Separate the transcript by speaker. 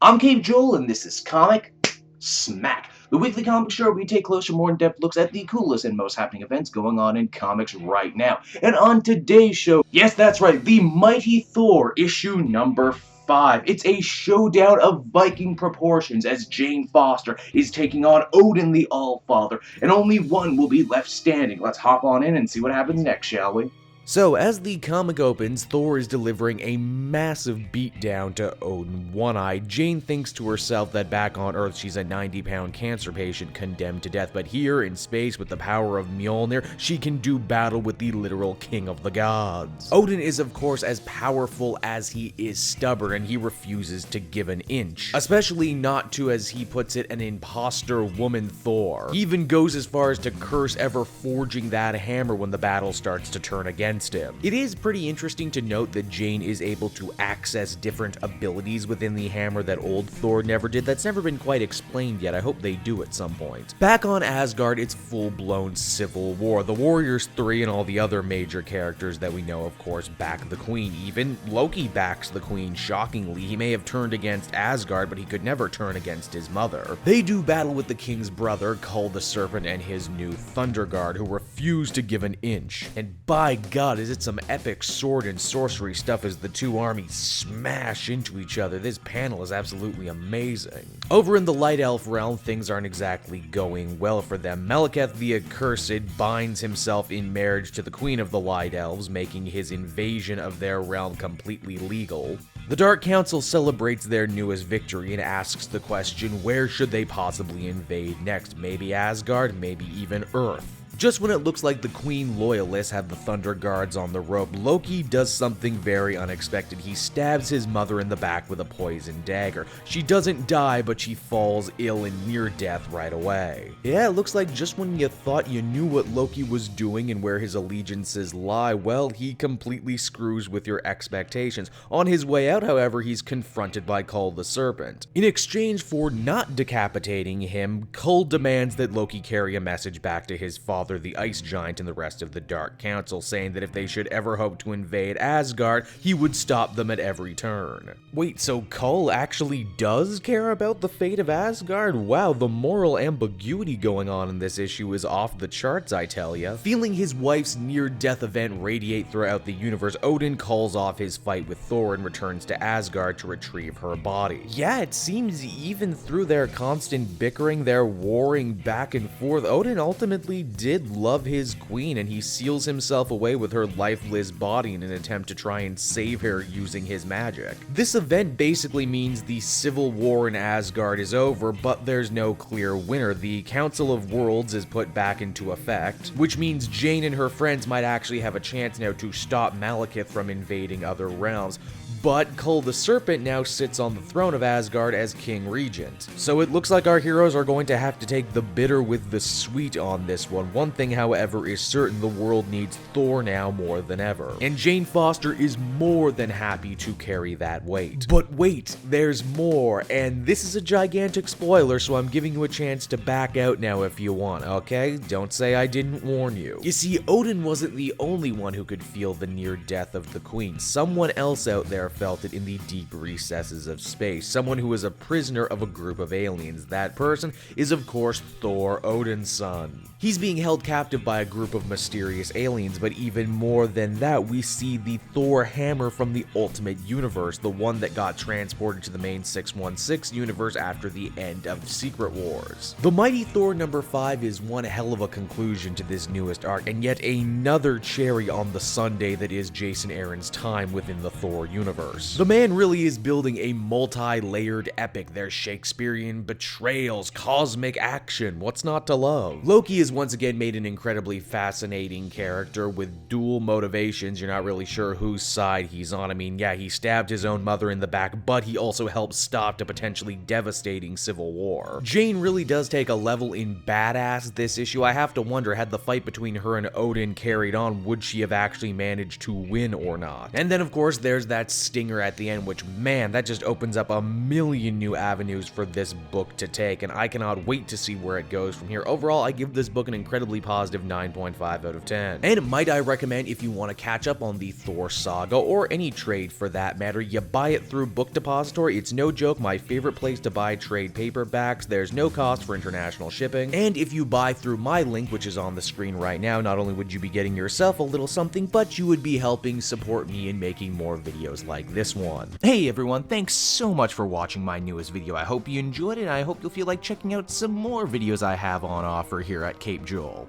Speaker 1: I'm Cave Joel, and this is Comic Smack, the weekly comic show where we take closer, more in-depth looks at the coolest and most happening events going on in comics right now. And on today's show, yes, that's right, the Mighty Thor issue number 5. It's a showdown of Viking proportions as Jane Foster is taking on Odin the Allfather, and only one will be left standing. Let's hop on in and see what happens next, shall we?
Speaker 2: So, as the comic opens, Thor is delivering a massive beatdown to Odin One-Eyed. Jane thinks to herself that back on Earth she's a 90-pound cancer patient condemned to death, but here in space with the power of Mjolnir, she can do battle with the literal king of the gods. Odin is of course as powerful as he is stubborn, and he refuses to give an inch. Especially not to, as he puts it, an imposter woman Thor. He even goes as far as to curse ever forging that hammer when the battle starts to turn against him. It is pretty interesting to note that Jane is able to access different abilities within the hammer that old Thor never did. That's never been quite explained yet. I hope they do at some point. Back on Asgard, it's full-blown civil war. The Warriors 3 and all the other major characters that we know, of course, back the Queen. Even Loki backs the Queen, shockingly. He may have turned against Asgard, but he could never turn against his mother. They do battle with the king's brother, Kull the Serpent, and his new Thunder Guard, who refuse to give an inch. And by God, is it some epic sword and sorcery stuff as the two armies smash into each other. This panel is absolutely amazing. Over in the Light Elf realm, things aren't exactly going well for them. Malekith the Accursed binds himself in marriage to the Queen of the Light Elves, making his invasion of their realm completely legal. The Dark Council celebrates their newest victory and asks the question, where should they possibly invade next? Maybe Asgard, maybe even Earth. Just when it looks like the Queen loyalists have the Thunder Guards on the rope, Loki does something very unexpected. He stabs his mother in the back with a poison dagger. She doesn't die, but she falls ill and near death right away. Yeah, it looks like just when you thought you knew what Loki was doing and where his allegiances lie, well, he completely screws with your expectations. On his way out, however, he's confronted by Kull the Serpent. In exchange for not decapitating him, Kull demands that Loki carry a message back to his father, the Ice Giant, and the rest of the Dark Council, saying that if they should ever hope to invade Asgard, he would stop them at every turn. Wait, so Kull actually does care about the fate of Asgard? Wow, the moral ambiguity going on in this issue is off the charts, I tell ya. Feeling his wife's near-death event radiate throughout the universe, Odin calls off his fight with Thor and returns to Asgard to retrieve her body. Yeah, it seems even through their constant bickering, their warring back and forth, Odin ultimately did love his queen, and he seals himself away with her lifeless body in an attempt to try and save her using his magic. This event basically means the civil war in Asgard is over, but there's no clear winner. The Council of Worlds is put back into effect, which means Jane and her friends might actually have a chance now to stop Malekith from invading other realms. But Kull the Serpent now sits on the throne of Asgard as King Regent. So it looks like our heroes are going to have to take the bitter with the sweet on this one. One thing, however, is certain: the world needs Thor now more than ever. And Jane Foster is more than happy to carry that weight. But wait, there's more, and this is a gigantic spoiler, so I'm giving you a chance to back out now if you want, okay? Don't say I didn't warn you. You see, Odin wasn't the only one who could feel the near death of the Queen. Someone else out there felt it in the deep recesses of space. Someone who is a prisoner of a group of aliens. That person is, of course, Thor, Odin's son. He's being held captive by a group of mysterious aliens, but even more than that, we see the Thor hammer from the Ultimate Universe, the one that got transported to the main 616 universe after the end of Secret Wars. The Mighty Thor number 5 is one hell of a conclusion to this newest arc, and yet another cherry on the sundae that is Jason Aaron's time within the Thor universe. The man really is building a multi-layered epic. There's Shakespearean betrayals, cosmic action, what's not to love? Loki is once again made an incredibly fascinating character with dual motivations. You're not really sure whose side he's on. I mean, yeah, he stabbed his own mother in the back, but he also helped stop a potentially devastating civil war. Jane really does take a level in badass this issue. I have to wonder, had the fight between her and Odin carried on, would she have actually managed to win or not? And then, of course, there's that stinger at the end, which, man, that just opens up a million new avenues for this book to take, and I cannot wait to see where it goes from here. Overall, I give this book an incredibly positive 9.5 out of 10. And might I recommend, if you want to catch up on the Thor saga, or any trade for that matter, you buy it through Book Depository. It's no joke my favorite place to buy trade paperbacks. There's no cost for international shipping, and if you buy through my link, which is on the screen right now, not only would you be getting yourself a little something, but you would be helping support me in making more videos like this one. Hey everyone, thanks so much for watching my newest video. I hope you enjoyed it, and I hope you'll feel like checking out some more videos I have on offer here at Cape Joel.